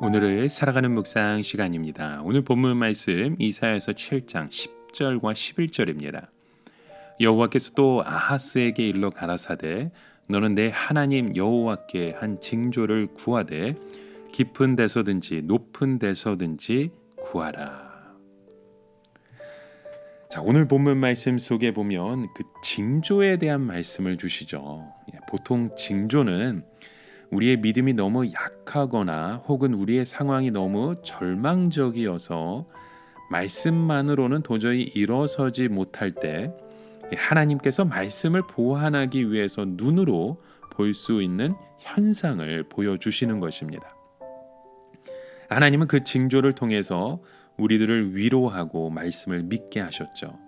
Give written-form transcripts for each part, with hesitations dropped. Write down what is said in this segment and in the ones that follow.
오늘을 살아가는 묵상 시간입니다. 오늘 본문 말씀 이사야서 7장 10절과 11절입니다. 여호와께서 또 아하스에게 일러 가라사대 너는 내 하나님 여호와께 한 징조를 구하되 깊은 데서든지 높은 데서든지 구하라. 자, 오늘 본문 말씀 속에 보면 그 징조에 대한 말씀을 주시죠. 보통 징조는 우리의 믿음이 너무 약하거나 혹은 우리의 상황이 너무 절망적이어서 말씀만으로는 도저히 일어서지 못할 때 하나님께서 말씀을 보완하기 위해서 눈으로 볼 수 있는 현상을 보여주시는 것입니다. 하나님은 그 징조를 통해서 우리들을 위로하고 말씀을 믿게 하셨죠.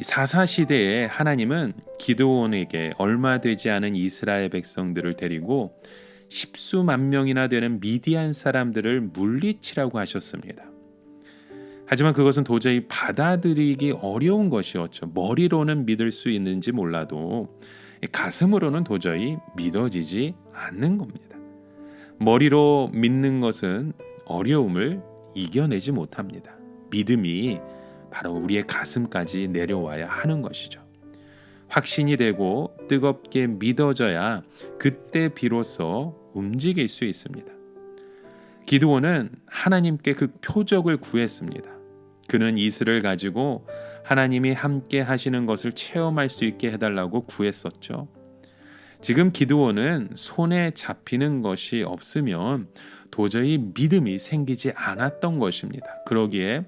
사사시대에 하나님은 기드온에게 얼마 되지 않은 이스라엘 백성들을 데리고 십수만 명이나 되는 미디안 사람들을 물리치라고 하셨습니다. 하지만 그것은 도저히 받아들이기 어려운 것이었죠. 머리로는 믿을 수 있는지 몰라도 가슴으로는 도저히 믿어지지 않는 겁니다. 머리로 믿는 것은 어려움을 이겨내지 못합니다. 믿음이 바로 우리의 가슴까지 내려와야 하는 것이죠. 확신이 되고 뜨겁게 믿어져야 그때 비로소 움직일 수 있습니다. 기드온은 하나님께 그 표적을 구했습니다. 그는 이슬을 가지고 하나님이 함께 하시는 것을 체험할 수 있게 해달라고 구했었죠. 지금 기드온은 손에 잡히는 것이 없으면 도저히 믿음이 생기지 않았던 것입니다. 그러기에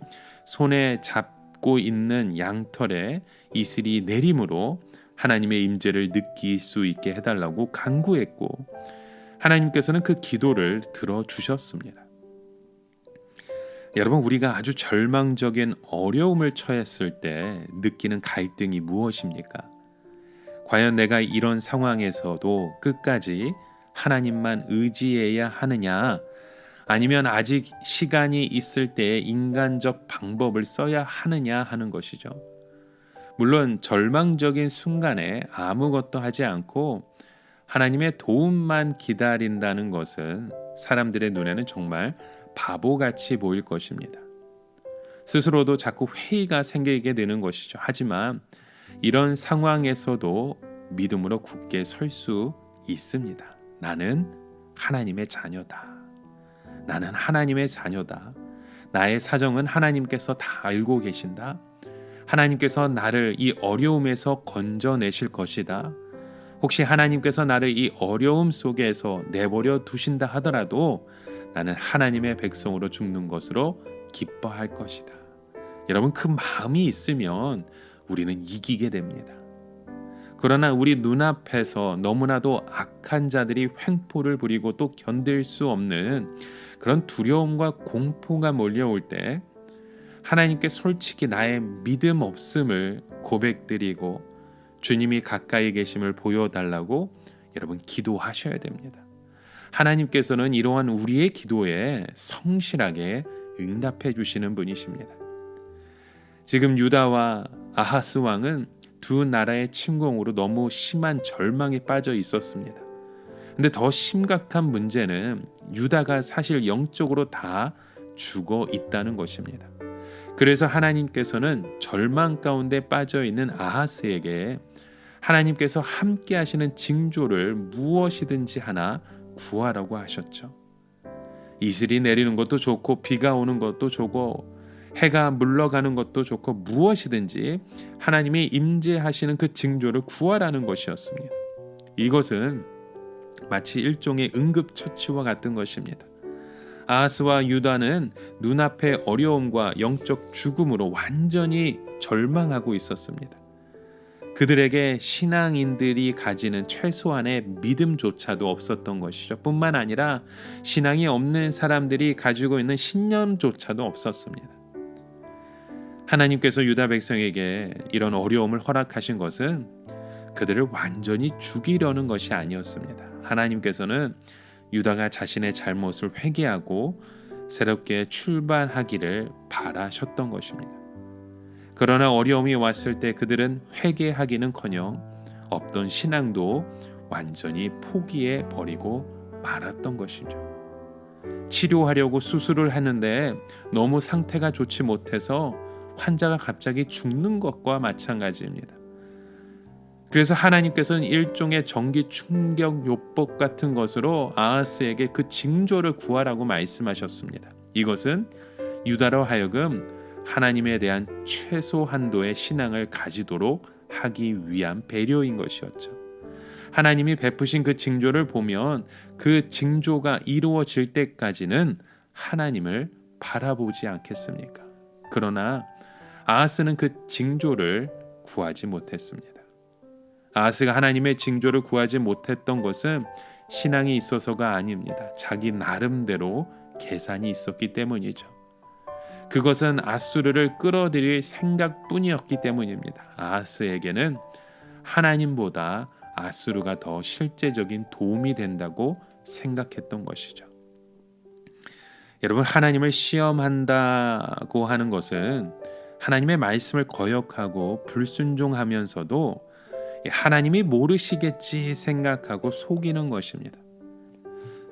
손에 잡고 있는 양털에 이슬이 내림으로 하나님의 임재를 느낄 수 있게 해달라고 간구했고 하나님께서는 그 기도를 들어주셨습니다. 여러분, 우리가 아주 절망적인 어려움을 처했을 때 느끼는 갈등이 무엇입니까? 과연 내가 이런 상황에서도 끝까지 하나님만 의지해야 하느냐? 아니면 아직 시간이 있을 때에 인간적 방법을 써야 하느냐 하는 것이죠. 물론 절망적인 순간에 아무것도 하지 않고 하나님의 도움만 기다린다는 것은 사람들의 눈에는 정말 바보같이 보일 것입니다. 스스로도 자꾸 회의가 생기게 되는 것이죠. 하지만 이런 상황에서도 믿음으로 굳게 설 수 있습니다. 나는 하나님의 자녀다. 나는 하나님의 자녀다. 나의 사정은 하나님께서 다 알고 계신다. 하나님께서 나를 이 어려움에서 건져내실 것이다. 혹시 하나님께서 나를 이 어려움 속에서 내버려 두신다 하더라도 나는 하나님의 백성으로 죽는 것으로 기뻐할 것이다. 여러분, 그 마음이 있으면 우리는 이기게 됩니다. 그러나 우리 눈앞에서 너무나도 악한 자들이 횡포를 부리고 또 견딜 수 없는 그런 두려움과 공포가 몰려올 때 하나님께 솔직히 나의 믿음 없음을 고백드리고 주님이 가까이 계심을 보여달라고 여러분 기도하셔야 됩니다. 하나님께서는 이러한 우리의 기도에 성실하게 응답해 주시는 분이십니다. 지금 유다와 아하스 왕은 두 나라의 침공으로 너무 심한 절망에 빠져 있었습니다. 근데 더 심각한 문제는 유다가 사실 영적으로 다 죽어 있다는 것입니다. 그래서 하나님께서는 절망 가운데 빠져 있는 아하스에게 하나님께서 함께 하시는 징조를 무엇이든지 하나 구하라고 하셨죠. 이슬이 내리는 것도 좋고 비가 오는 것도 좋고 해가 물러가는 것도 좋고 무엇이든지 하나님이 임재하시는 그 징조를 구하라는 것이었습니다. 이것은 마치 일종의 응급처치와 같은 것입니다. 아하스와 유다는 눈앞의 어려움과 영적 죽음으로 완전히 절망하고 있었습니다. 그들에게 신앙인들이 가지는 최소한의 믿음조차도 없었던 것이죠. 뿐만 아니라 신앙이 없는 사람들이 가지고 있는 신념조차도 없었습니다. 하나님께서 유다 백성에게 이런 어려움을 허락하신 것은 그들을 완전히 죽이려는 것이 아니었습니다. 하나님께서는 유다가 자신의 잘못을 회개하고 새롭게 출발하기를 바라셨던 것입니다. 그러나 어려움이 왔을 때 그들은 회개하기는커녕 없던 신앙도 완전히 포기해 버리고 말았던 것이죠. 치료하려고 수술을 하는데 너무 상태가 좋지 못해서 환자가 갑자기 죽는 것과 마찬가지입니다. 그래서 하나님께서는 일종의 전기 충격 요법 같은 것으로 아하스에게 그 징조를 구하라고 말씀하셨습니다. 이것은 유다로 하여금 하나님에 대한 최소 한도의 신앙을 가지도록 하기 위한 배려인 것이었죠. 하나님이 베푸신 그 징조를 보면 그 징조가 이루어질 때까지는 하나님을 바라보지 않겠습니까? 그러나 아하스는 그 징조를 구하지 못했습니다. 아하스가 하나님의 징조를 구하지 못했던 것은 신앙이 있어서가 아닙니다. 자기 나름대로 계산이 있었기 때문이죠. 그것은 아수르를 끌어들일 생각뿐이었기 때문입니다. 아하스에게는 하나님보다 아수르가 더 실제적인 도움이 된다고 생각했던 것이죠. 여러분, 하나님을 시험한다고 하는 것은 하나님의 말씀을 거역하고 불순종하면서도 하나님이 모르시겠지 생각하고 속이는 것입니다.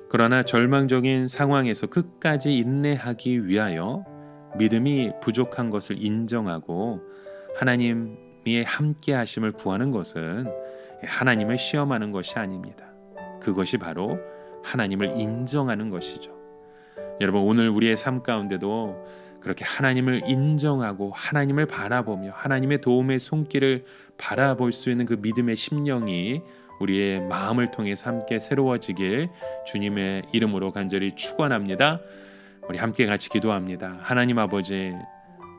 그러나 절망적인 상황에서 끝까지 인내하기 위하여 믿음이 부족한 것을 인정하고 하나님의 함께 하심을 구하는 것은 하나님을 시험하는 것이 아닙니다. 그것이 바로 하나님을 인정하는 것이죠. 여러분, 오늘 우리의 삶 가운데도 그렇게 하나님을 인정하고 하나님을 바라보며 하나님의 도움의 손길을 바라볼 수 있는 그 믿음의 심령이 우리의 마음을 통해서 함께 새로워지길 주님의 이름으로 간절히 축원합니다. 우리 함께 같이 기도합니다. 하나님 아버지,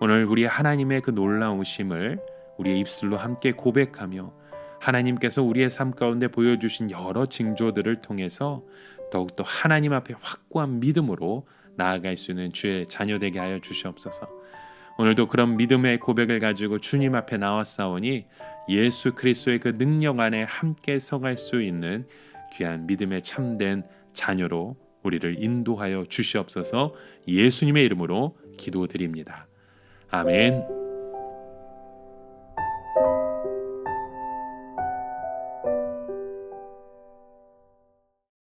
오늘 우리 하나님의 그 놀라우심을 우리의 입술로 함께 고백하며 하나님께서 우리의 삶 가운데 보여주신 여러 징조들을 통해서 더욱더 하나님 앞에 확고한 믿음으로 나아갈 수 있는 주의 자녀되게 하여 주시옵소서. 오늘도 그런 믿음의 고백을 가지고 주님 앞에 나왔사오니 예수 그리스도의 그 능력 안에 함께 서갈 수 있는 귀한 믿음의 참된 자녀로 우리를 인도하여 주시옵소서. 예수님의 이름으로 기도드립니다. 아멘.